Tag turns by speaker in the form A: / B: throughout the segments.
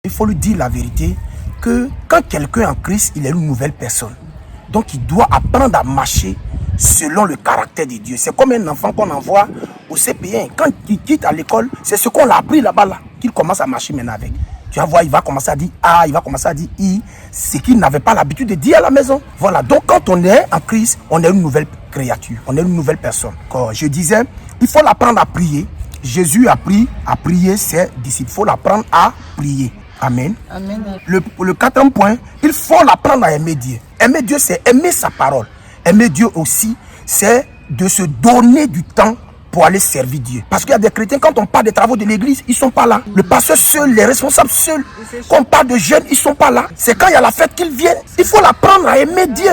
A: Il faut lui dire la vérité que quand quelqu'un est en Christ, il est une nouvelle personne. Donc il doit apprendre à marcher selon le caractère de Dieu. C'est comme un enfant qu'on envoie au CP1. Quand il quitte à l'école, c'est ce qu'on l'a appris là-bas là, qu'il commence à marcher maintenant avec. Tu vas voir, il va commencer à dire A, il va commencer à dire I, ce qu'il n'avait pas l'habitude de dire à la maison. Voilà, donc quand on est en Christ, on est une nouvelle créature, on est une nouvelle personne. Quand je disais, il faut l'apprendre à prier. Jésus a appris à prier ses disciples. Il faut l'apprendre à prier. Amen.
B: Amen.
A: Le quatrième point, il faut l'apprendre à aimer Dieu. Aimer Dieu, c'est aimer sa parole. Aimer Dieu aussi, c'est de se donner du temps pour aller servir Dieu. Parce qu'il y a des chrétiens, quand on parle des travaux de l'église, ils ne sont pas là. Le pasteur seul, les responsables seuls. Quand on parle de jeunes, ils ne sont pas là. C'est quand il y a la fête qu'ils viennent. Il faut l'apprendre à aimer Dieu.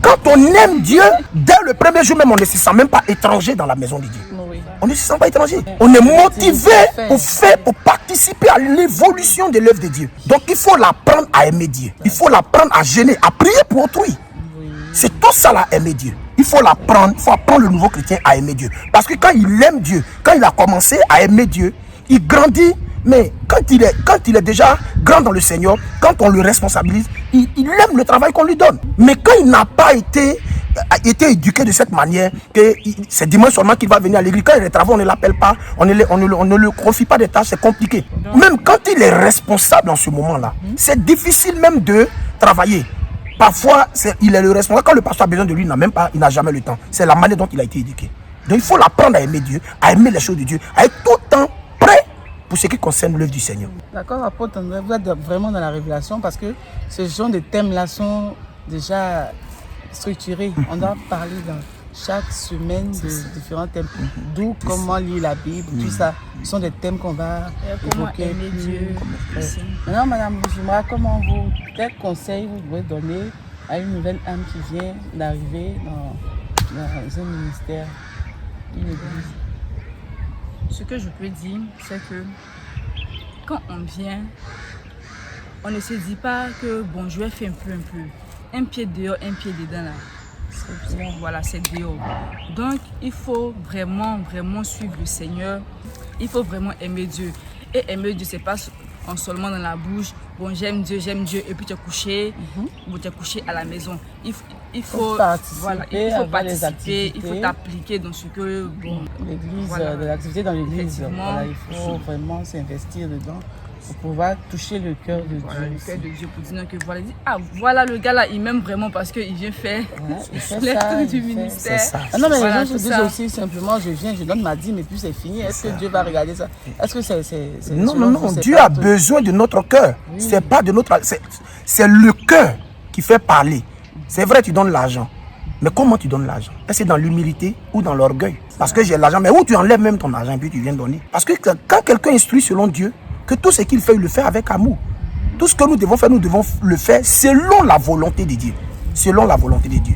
A: Quand on aime Dieu, dès le premier jour même, on ne se sent même pas étranger dans la maison de Dieu. On ne se sent pas étranger. On est motivé pour participer à l'évolution de l'œuvre de Dieu. Donc il faut l'apprendre à aimer Dieu. Il faut l'apprendre à gêner, à prier pour autrui. C'est tout ça là, aimer Dieu. Il faut l'apprendre, il faut apprendre le nouveau chrétien à aimer Dieu. Parce que quand il aime Dieu, quand il a commencé à aimer Dieu, il grandit. Mais quand il est déjà grand dans le Seigneur, quand on le responsabilise, il aime le travail qu'on lui donne. Mais quand il n'a pas été éduqué de cette manière, que c'est dimanche seulement qu'il va venir à l'église, quand il est travail, on ne l'appelle pas, on ne le confie pas des tâches, c'est compliqué. Même quand il est responsable en ce moment-là, c'est difficile même de travailler. Parfois, il est le responsable. Quand le pasteur a besoin de lui, il n'a jamais le temps. C'est la manière dont il a été éduqué. Donc il faut l'apprendre à aimer Dieu, à aimer les choses de Dieu, à être tout le temps prêt pour ce qui concerne l'œuvre du Seigneur.
B: D'accord, apôtre André, vous êtes vraiment dans la révélation parce que ce genre de thèmes-là sont déjà structurés. On doit parler dans chaque semaine de différents thèmes. D'où comment lire la Bible, tout ça. Ce sont des thèmes qu'on va évoquer.
C: Aimer Dieu.
B: Maintenant, madame, comment quels conseils vous pouvez donner à une nouvelle âme qui vient d'arriver dans un ministère, une église?
C: Ce que je peux dire, c'est que quand on vient, on ne se dit pas que bon, je vais faire un peu. Un pied dehors, un pied dedans là. Voilà, c'est dehors. Donc, il faut vraiment suivre le Seigneur. Il faut vraiment aimer Dieu. Et aimer Dieu, c'est pas seulement dans la bouche. Bon, j'aime Dieu, et puis tu es couché. Ou tu es couché à la maison. Il faut participer, il faut t'appliquer dans ce que
B: l'église, de l'activité dans l'église. Voilà, il faut vraiment s'investir dedans pour pouvoir toucher le cœur de Dieu.
C: Le cœur de Dieu pour dire que voilà le gars là, il m'aime vraiment parce qu'il vient faire les trucs du ministère.
B: Non, mais les gens se disent aussi simplement je viens, je donne ma dîme et puis c'est fini. Est-ce que Dieu va regarder ça? Est-ce que c'est
A: Non, Dieu a besoin de notre cœur. Oui. C'est pas de notre. C'est le cœur qui fait parler. C'est vrai, tu donnes l'argent. Mais comment tu donnes l'argent? Est-ce que c'est dans l'humilité ou dans l'orgueil? Parce que j'ai l'argent, mais où tu enlèves même ton argent et puis tu viens donner? Parce que quand quelqu'un instruit selon Dieu, que tout ce qu'il fait, il le fait avec amour. Tout ce que nous devons faire, nous devons le faire selon la volonté de Dieu. Selon la volonté de Dieu.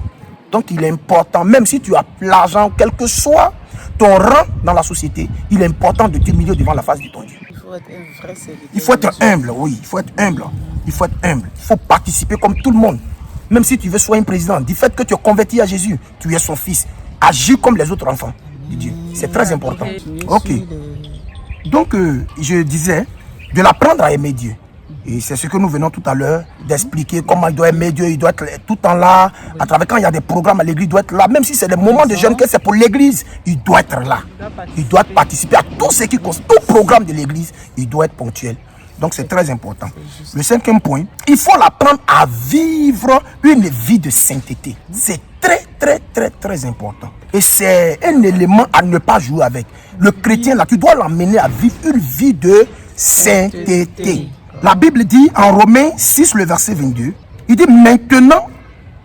A: Donc il est important, même si tu as l'argent, quel que soit ton rang dans la société, il est important de t'humilier devant la face de ton Dieu.
B: Il faut être un vrai serviteur.
A: Il faut être humble, oui. Il faut être humble. Il faut être humble. Il faut participer comme tout le monde. Même si tu veux sois un président, du fait que tu es converti à Jésus, tu es son fils. Agis comme les autres enfants de Dieu. C'est très important. Ok. Donc, je disais, de l'apprendre à aimer Dieu. Et c'est ce que nous venons tout à l'heure d'expliquer, comment il doit aimer Dieu. Il doit être tout le temps là. À travers quand il y a des programmes à l'église, il doit être là. Même si c'est des moments de jeûne, que c'est pour l'église, il doit être là. Il doit participer à tout ce qui concerne, tout programme de l'église, il doit être ponctuel. Donc c'est très important. Le cinquième point, il faut l'apprendre à vivre une vie de sainteté. C'est très important. Et c'est un élément à ne pas jouer avec. Le chrétien là, tu dois l'amener à vivre une vie de sainteté. La Bible dit en Romains 6, le verset 22, il dit maintenant,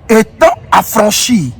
A: étant affranchis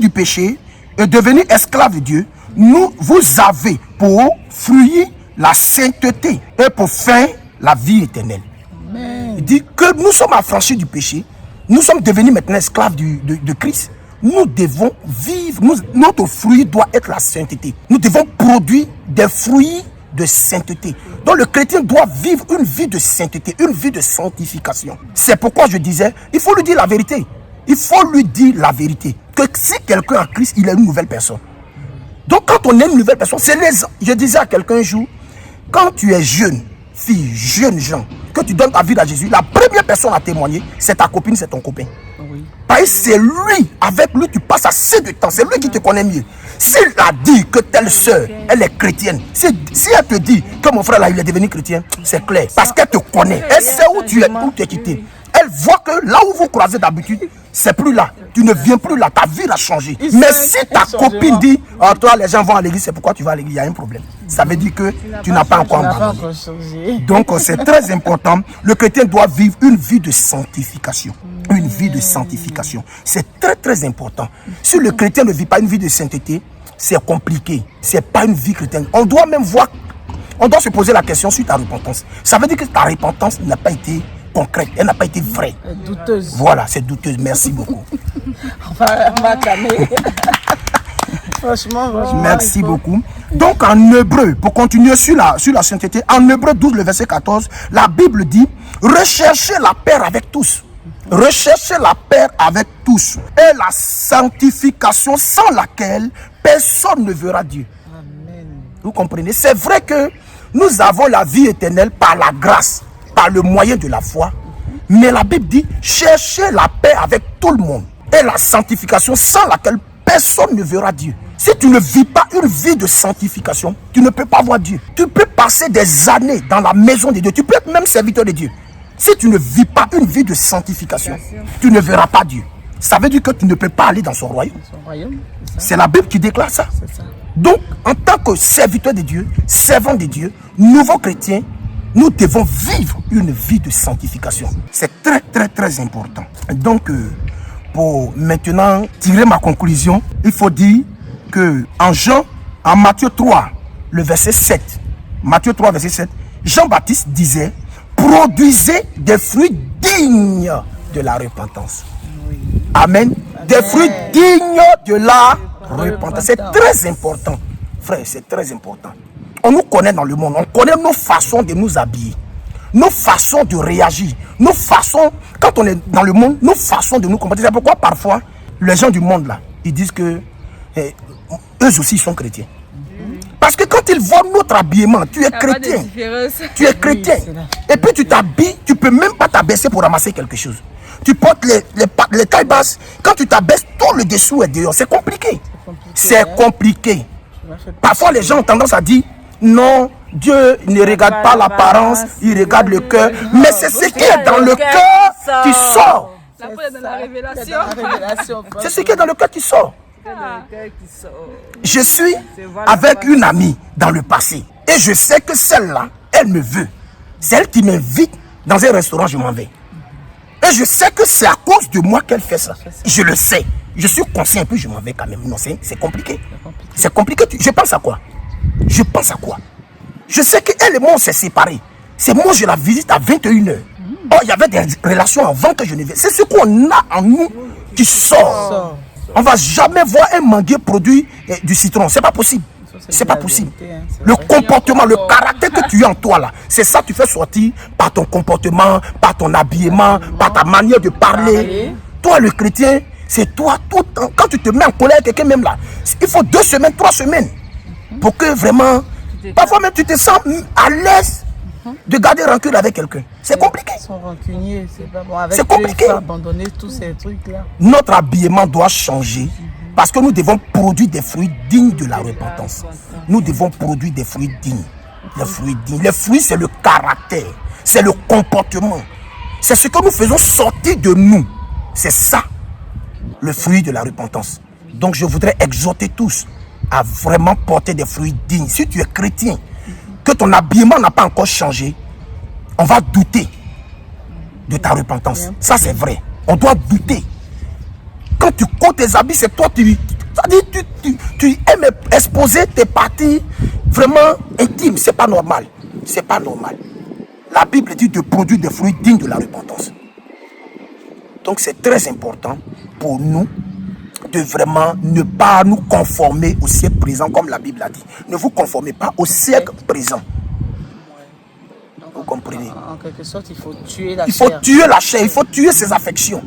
A: du péché et devenus esclaves de Dieu, vous avez pour fruit la sainteté et pour fin la vie éternelle. Amen. Il dit que nous sommes affranchis du péché, nous sommes devenus maintenant esclaves de Christ. Nous devons vivre, notre fruit doit être la sainteté. Nous devons produire des fruits de sainteté. Donc le chrétien doit vivre une vie de sainteté, une vie de sanctification. C'est pourquoi je disais, il faut lui dire la vérité. Il faut lui dire la vérité. Que si quelqu'un est en Christ, il est une nouvelle personne. Donc quand on est une nouvelle personne, je disais à quelqu'un un jour, quand tu es jeune, fille, jeune gens, que tu donnes ta vie à Jésus, la première personne à témoigner, c'est ta copine, c'est ton copain.
B: Oui.
A: Parce que c'est lui, avec lui, tu passes assez de temps. C'est lui qui te connaît mieux. S'il a dit que telle soeur, elle est chrétienne, si elle te dit que mon frère là, il est devenu chrétien, c'est clair. Parce qu'elle te connaît. Elle sait où tu es quitté. Elle voit que là où vous croisez d'habitude, c'est plus là. Tu ne viens plus là. Ta vie a changé. Mais si ta copine dit, oh, toi, les gens vont à l'église, c'est pourquoi tu vas à l'église, il y a un problème. Ça veut dire que tu n'as pas encore abandonné. Donc, c'est très important. Le chrétien doit vivre une vie de sanctification. Une vie de sanctification. C'est très, très important. Si le chrétien ne vit pas une vie de sainteté, c'est compliqué. C'est pas une vie chrétienne. On doit même voir, on doit se poser la question sur ta repentance. Ça veut dire que ta repentance n'a pas été concrète, elle n'a pas été vraie.
B: Douteuse.
A: Voilà, c'est douteuse. Merci beaucoup.
B: On va calmer. Franchement,
A: merci beaucoup. Donc en hébreu, pour continuer sur la sainteté, en hébreu 12, le verset 14, la Bible dit, recherchez la paix avec tous. Recherchez la paix avec tous et la sanctification sans laquelle personne ne verra Dieu.
B: Amen.
A: Vous comprenez? C'est vrai que nous avons la vie éternelle par la grâce, par le moyen de la foi. Mais la Bible dit, cherchez la paix avec tout le monde et la sanctification sans laquelle personne ne verra Dieu. Si tu ne vis pas une vie de sanctification, tu ne peux pas voir Dieu. Tu peux passer des années dans la maison de Dieu. Tu peux être même serviteur de Dieu. Si tu ne vis pas une vie de sanctification, tu ne verras pas Dieu. Ça veut dire que tu ne peux pas aller dans son royaume. C'est la Bible qui déclare ça.
B: Ça.
A: Donc, en tant que serviteur de Dieu, servant de Dieu, nouveau chrétien, nous devons vivre une vie de sanctification. C'est très, très, très important. Donc, pour maintenant tirer ma conclusion, il faut dire que en Matthieu 3, le verset 7, Matthieu 3, verset 7, Jean-Baptiste disait, produisez des fruits dignes de la repentance.
B: Oui.
A: Amen. Des fruits dignes de la repentance. C'est très important. Frère, c'est très important. On nous connaît dans le monde. On connaît nos façons de nous habiller. Nos façons de réagir. Nos façons, quand on est dans le monde, nos façons de nous comporter. C'est pourquoi parfois, les gens du monde là, ils disent que eux aussi sont chrétiens. Parce que quand ils voient notre habillement, tu es chrétien. Tu es chrétien. Et puis tu t'habilles, tu ne peux même pas t'abaisser pour ramasser quelque chose. Tu portes les tailles basses. Quand tu t'abaisses, tout le dessous est dehors. C'est compliqué. C'est compliqué. Parfois, les gens ont tendance à dire, non, Dieu ne regarde pas l'apparence, il regarde le cœur. Mais c'est ce qui est dans le cœur qui sort. C'est ce qui est dans le cœur qui sort. Je suis avec une amie dans le passé et je sais que celle-là, elle me veut. C'est elle qui m'invite dans un restaurant, je m'en vais. Et je sais que c'est à cause de moi qu'elle fait ça. Je le sais. Je suis conscient, puis je m'en vais quand même. Non, c'est compliqué. C'est compliqué. Je pense à quoi? Je pense à quoi? Je sais qu'elle et moi, on s'est séparés. C'est moi, je la visite à 21h. Oh, il y avait des relations avant que je ne vienne. C'est ce qu'on a en nous qui sort. On ne va jamais voir un manguier produire du citron. C'est pas possible. C'est pas possible. Le comportement, le caractère que tu as en toi là, c'est ça que tu fais sortir par ton comportement, par ton habillement, par ta manière de parler. Toi, le chrétien, c'est toi tout le temps. Quand tu te mets en colère avec quelqu'un même là, il faut 2 semaines, 3 semaines pour que vraiment, parfois même tu te sens à l'aise de garder rancune avec quelqu'un. C'est compliqué.
B: Ils sont rancuniers, c'est pas bon. Avec
A: c'est compliqué.
B: Il faut abandonner tous ces trucs-là.
A: Notre habillement doit changer parce que nous devons produire des fruits dignes de la repentance. Nous devons produire des fruits dignes. Les fruits dignes. Les fruits, c'est le caractère, c'est le comportement. C'est ce que nous faisons sortir de nous. C'est ça, le fruit de la repentance. Donc je voudrais exhorter tous à vraiment porter des fruits dignes. Si tu es chrétien, que ton habillement n'a pas encore changé, on va douter de ta repentance. Ça, c'est vrai. On doit douter. Quand tu cours tes habits, c'est toi, tu aimes exposer tes parties vraiment intimes. C'est pas normal. C'est pas normal. La Bible dit de produire des fruits dignes de la repentance. Donc, c'est très important pour nous de vraiment ne pas nous conformer au siècle présent, comme la Bible a dit. Ne vous conformez pas au siècle présent. Vous comprenez?
B: En quelque sorte, il faut tuer la chair.
A: Il faut tuer la chair, il faut tuer ses affections.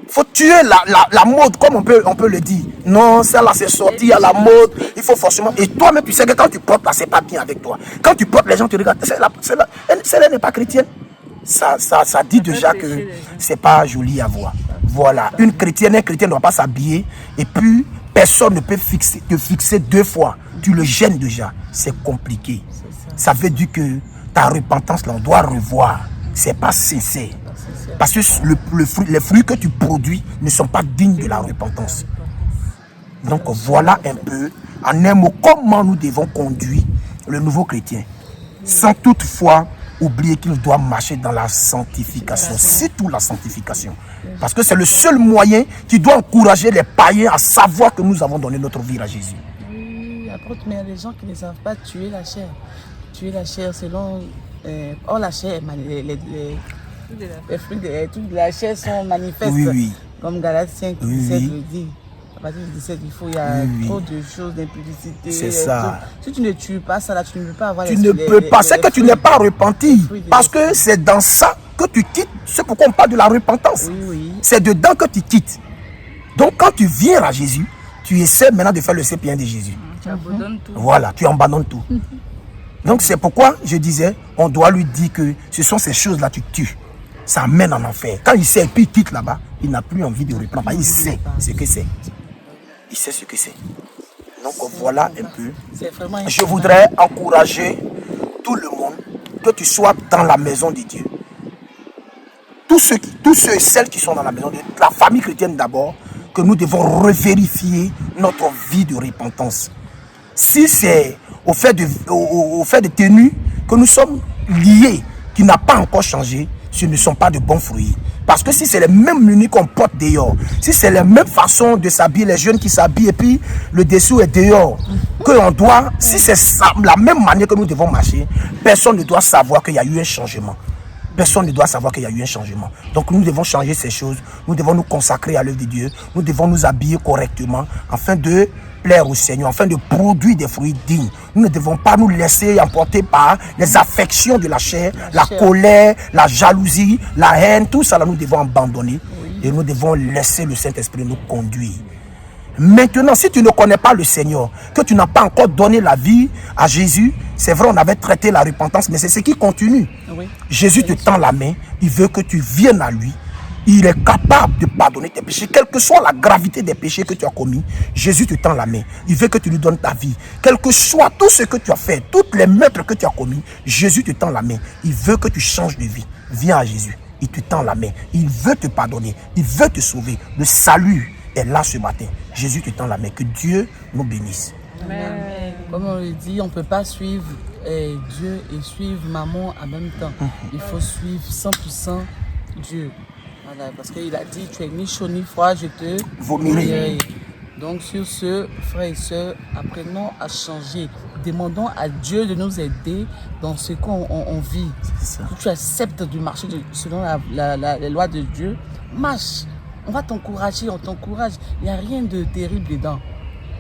A: Il faut tuer la mode, comme on peut le dire. Non, ça là c'est sorti à la mode, il faut forcément. Et toi-même, tu sais que quand tu portes là, c'est pas bien avec toi. Quand tu portes, les gens te regardent, celle-là n'est pas chrétienne. Ça dit déjà que c'est pas joli à voir. Voilà, un chrétien ne doit pas s'habiller et puis personne ne peut te fixer 2 fois. Tu le gênes déjà, c'est compliqué. Ça veut dire que ta repentance, là, on doit revoir. C'est pas sincère. Parce que les fruits que tu produis ne sont pas dignes de la repentance. Donc voilà un peu, en un mot, comment nous devons conduire le nouveau chrétien. Sans toutefois oublier qu'il doit marcher dans la sanctification, surtout la sanctification. Parce que c'est le seul moyen qui doit encourager les païens à savoir que nous avons donné notre vie à Jésus.
B: Oui, apôtre, mais il y a des gens qui ne savent pas tuer la chair. Tuer la chair selon... la chair, les fruits de la chair sont manifestes.
A: Oui.
B: Comme Galatiens 17 le dit. À partir du 17, il y a trop de choses d'impudicité.
A: C'est ça.
B: Si tu ne tues pas ça, là, tu ne peux pas avoir
A: Tu ne peux pas. C'est que tu n'es pas repenti. Parce que c'est dans ça que tu quittes. C'est pourquoi on parle de la repentance.
B: Oui.
A: C'est dedans que tu quittes. Donc quand tu viens à Jésus, tu essaies maintenant de faire le CPN de Jésus.
C: Tu abandonnes tout.
A: Voilà, tu abandonnes tout. Donc c'est pourquoi je disais, on doit lui dire que ce sont ces choses-là que tu tues. Ça mène en enfer. Quand il sait, puis il quitte là-bas, il n'a plus envie de reprendre. Il sait ce que c'est. Il sait ce que c'est. Donc voilà un peu. Je voudrais encourager tout le monde que tu sois dans la maison de Dieu. Tous ceux et celles qui sont dans la maison de Dieu, la famille chrétienne d'abord, que nous devons revérifier notre vie de repentance. Si c'est au fait de tenue que nous sommes liés, qui n'a pas encore changé, ce ne sont pas de bons fruits. Parce que si c'est les mêmes menus qu'on porte dehors, si c'est la même façon de s'habiller, les jeunes qui s'habillent et puis le dessous est dehors, si c'est la même manière que nous devons marcher, personne ne doit savoir qu'il y a eu un changement. Personne ne doit savoir qu'il y a eu un changement. Donc nous devons changer ces choses, nous devons nous consacrer à l'œuvre de Dieu, nous devons nous habiller correctement afin de plaire au Seigneur, afin de produire des fruits dignes. Nous ne devons pas nous laisser emporter par les affections de la chair, la colère, la jalousie, la haine, tout ça là nous devons abandonner et nous devons laisser le Saint-Esprit nous conduire. Maintenant, si tu ne connais pas le Seigneur, que tu n'as pas encore donné la vie à Jésus, c'est vrai, on avait traité la repentance, mais c'est ce qui continue. Oui. Jésus te tend la main, il veut que tu viennes à lui. Il est capable de pardonner tes péchés, quelle que soit la gravité des péchés que tu as commis. Jésus te tend la main, il veut que tu lui donnes ta vie. Quel que soit tout ce que tu as fait, toutes les meurtres que tu as commis, Jésus te tend la main, il veut que tu changes de vie. Viens à Jésus, il te tend la main, il veut te pardonner, il veut te sauver. Le salut est là ce matin. Jésus te tend la main. Que Dieu nous bénisse.
B: Amen. Comme on le dit, on ne peut pas suivre Dieu et suivre maman en même temps. Il faut suivre 100% Dieu. Voilà, parce qu'il a dit, tu es ni chaud ni froid, je te vomirai. Donc sur ce, frères et sœurs, apprenons à changer. Demandons à Dieu de nous aider dans ce qu'on vit. Si tu acceptes de marcher selon les lois de Dieu, marche. On va t'encourager, on t'encourage. Il n'y a rien de terrible dedans.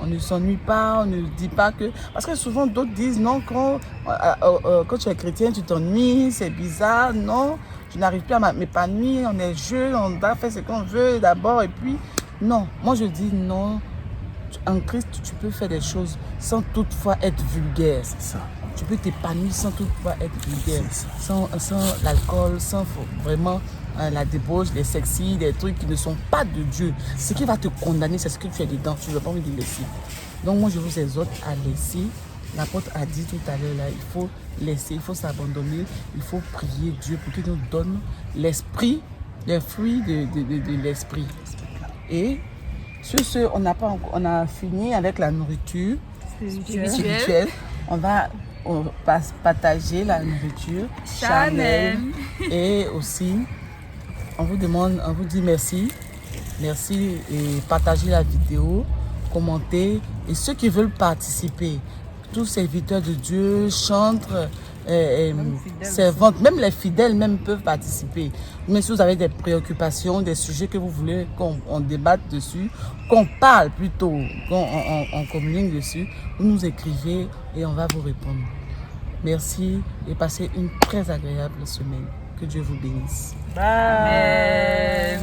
B: On ne s'ennuie pas, on ne dit pas que... Parce que souvent d'autres disent, non, quand tu es chrétien, tu t'ennuies, c'est bizarre, non, tu n'arrives plus à m'épanouir, on est jeune, on doit faire ce qu'on veut d'abord, et puis... Non, moi je dis non. En Christ, tu peux faire des choses sans toutefois être vulgaire. C'est ça. Tu peux t'épanouir sans toutefois être vulgaire. Sans l'alcool, sans vraiment... la débauche, les sexy, des trucs qui ne sont pas de Dieu. Ce qui va te condamner, c'est ce que tu es dedans. Tu n'as pas envie de laisser. Donc moi, je vous exhorte à laisser. L'apôtre a dit tout à l'heure, là, il faut laisser, il faut s'abandonner, il faut prier Dieu pour qu'il nous donne l'esprit, les fruits de l'esprit. Et sur ce, on a fini avec la nourriture spirituelle. On va partager la nourriture charnelle et aussi... On vous dit merci et partagez la vidéo, commentez. Et ceux qui veulent participer, tous serviteurs de Dieu, chantres, servantes, même les fidèles même peuvent participer. Mais si vous avez des préoccupations, des sujets que vous voulez qu'on débatte dessus, qu'on parle plutôt, qu'on communique dessus, vous nous écrivez et on va vous répondre. Merci et passez une très agréable semaine. Que Dieu vous bénisse.
C: Amen.